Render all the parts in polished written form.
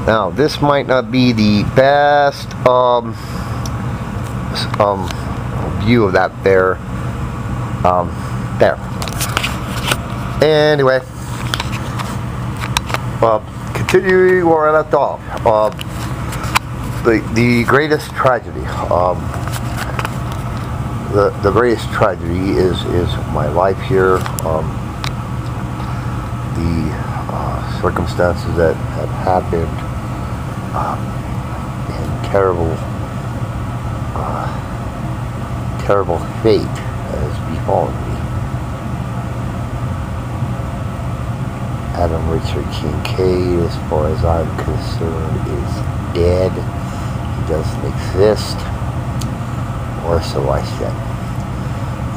Now, this might not be the best view of that there. There. Anyway, continuing where I left off. The greatest tragedy. The greatest tragedy is my life here. The circumstances that have happened, and terrible fate has befallen me. Adam Richard Kincaid, as far as I'm concerned, is dead. He doesn't exist, or so I said.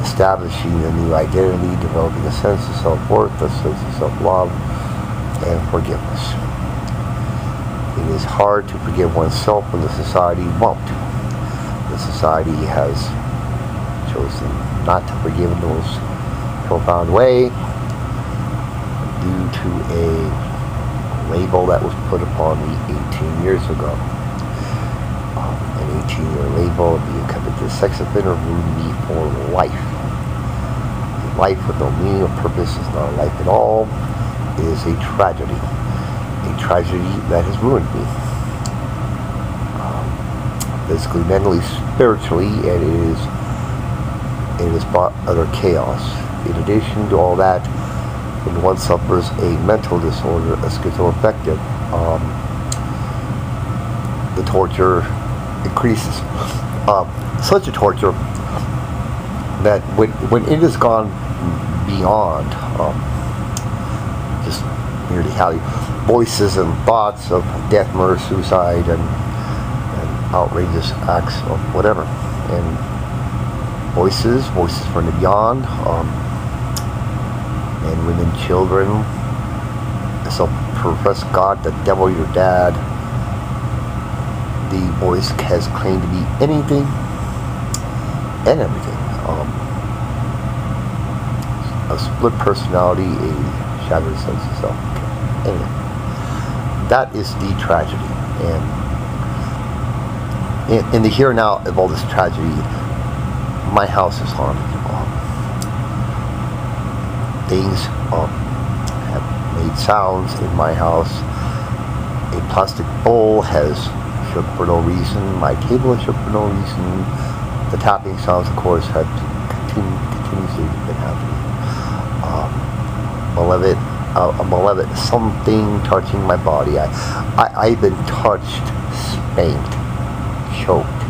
Establishing a new identity, developing a sense of self-worth, a sense of self-love, and forgiveness. It is hard to forgive oneself when the society won't. The society has chosen not to forgive in the most profound way due to a label that was put upon me 18 years ago. An 18-year label of being a convicted sex offender ruined me for life. A life with no meaning or purpose is not a life at all. It is a tragedy. A tragedy that has ruined me. Physically, mentally, spiritually, and it has brought utter chaos. In addition to all that, when one suffers a mental disorder, a schizoaffective, the torture increases. Such a torture that when it has gone beyond just merely having voices and thoughts of death, murder, suicide, and outrageous acts of whatever, and voices from the beyond, men, women, children, self-professed God, the devil, your dad. The voice has claimed to be anything and everything. A split personality, a shattered sense of self. Anyway, that is the tragedy. And in the here and now of all this tragedy, my house is haunted. Things have made sounds in my house. A plastic bowl has shook for no reason. My table has shook for no reason. The tapping sounds, of course, have continuously been happening. A malevolent something touching my body. I've been touched, spanked, choked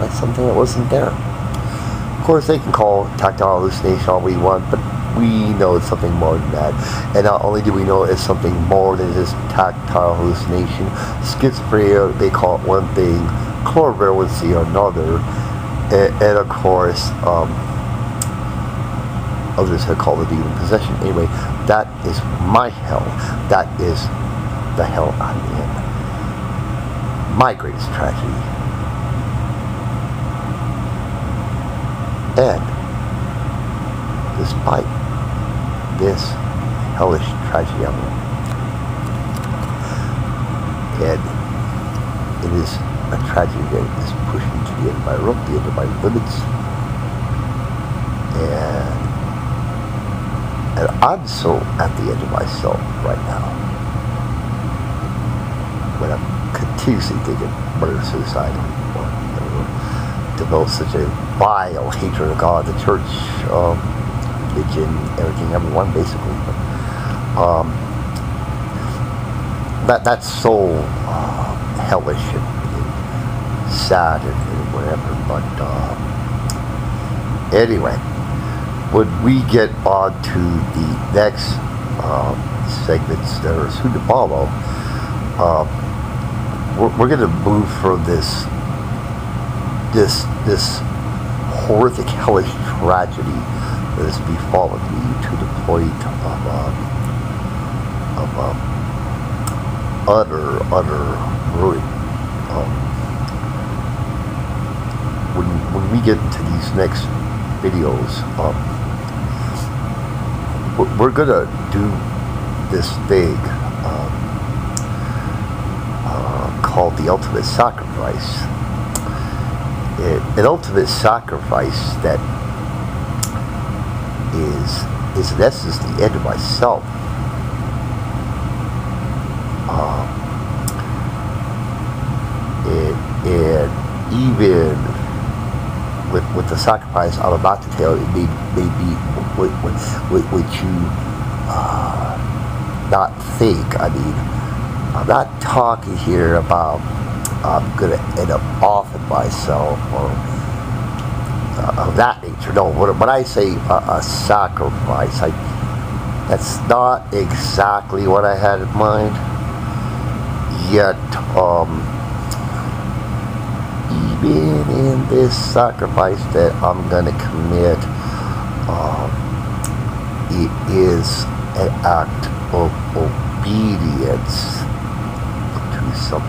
by something that wasn't there. Of course, they can call tactile hallucination all we want, but we know it's something more than that. And not only do we know it's something more than just tactile hallucination, schizophrenia, they call it one thing, clairvoyancy another, and of course, others have called it demon possession. Anyway, that is my hell. That is the hell I'm in. My greatest tragedy. And despite this hellish tragedy I'm in, and it is a tragedy that is pushing me to the end of my rope, the end of my limits, and I'm so at the edge of myself right now when I'm continuously thinking murder, suicide, or develop such a vile hatred of God, the church, religion, everything, everyone, basically. But that's so hellish and sad and whatever. But anyway, when we get on to the next segments that are soon to follow, we're going to move from this horrific, hellish tragedy that has befallen me to the point of utter ruin. When we get into these next videos, we're gonna do this big called the ultimate sacrifice. An ultimate sacrifice that is in essence the end of myself. And even with the sacrifice I'm about to tell, it may be what you not think. I mean, I'm not talking here about I'm gonna end up offing myself or of that nature. No, when I say a sacrifice, that's not exactly what I had in mind. Yet, even in this sacrifice that I'm gonna commit, it is an act of obedience to some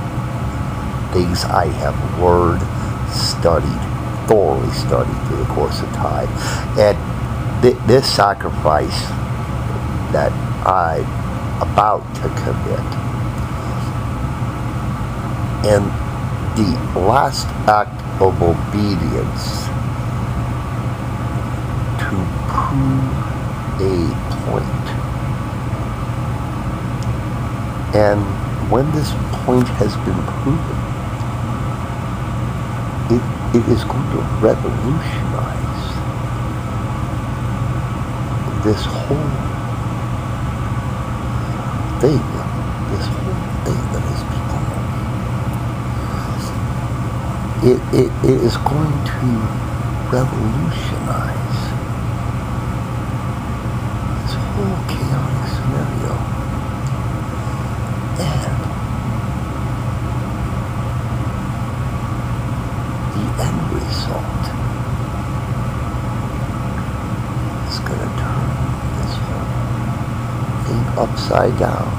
things I have learned, thoroughly studied through the course of time. And this sacrifice that I'm about to commit, and the last act of obedience to prove a point. And when this point has been proven, it is going to revolutionize this whole thing that is becoming. It is going to revolutionize this whole chaotic scenario. And the end result is going to turn this whole thing upside down.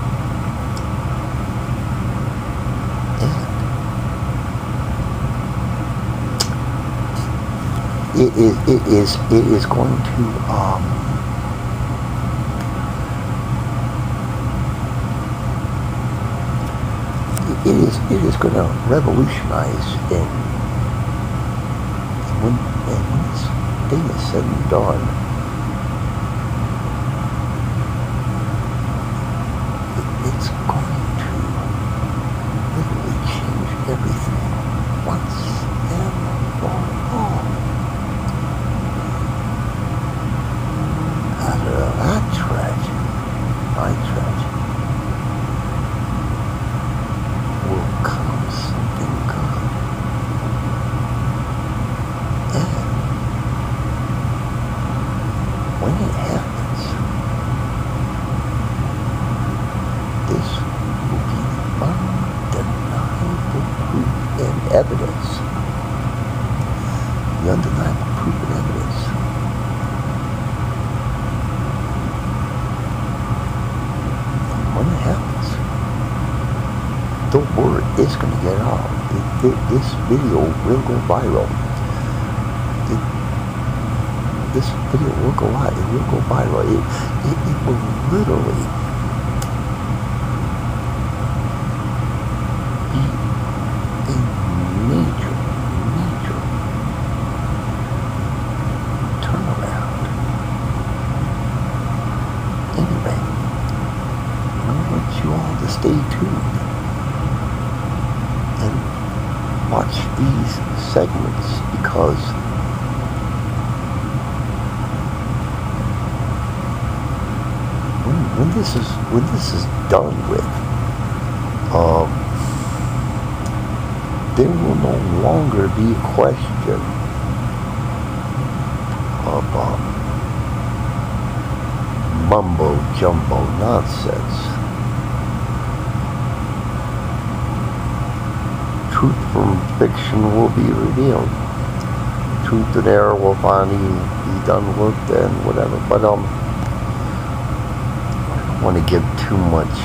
It is going to it is going to revolutionize, and when this thing is said and done, it's going to literally change everything once and for all. That tragedy, my tragedy, will come something good. And when it happens, this will be undeniable proof and evidence. The undeniable proof and evidence. When it happens, the word is going to get out. This video will go viral. This video will go out. It will go viral. It will literally be a major turnaround. Anyway, I want you all to stay tuned and watch these segments, because when this is done with, there will no longer be a question of mumbo jumbo nonsense. Truth from fiction will be revealed. Truth and error will finally be done with, and whatever. But I don't want to give too much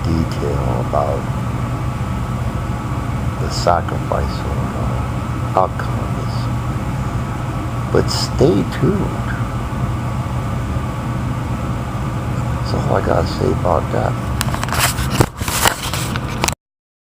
detail about the sacrifice or outcome of this. But stay tuned. That's all I gotta say about that.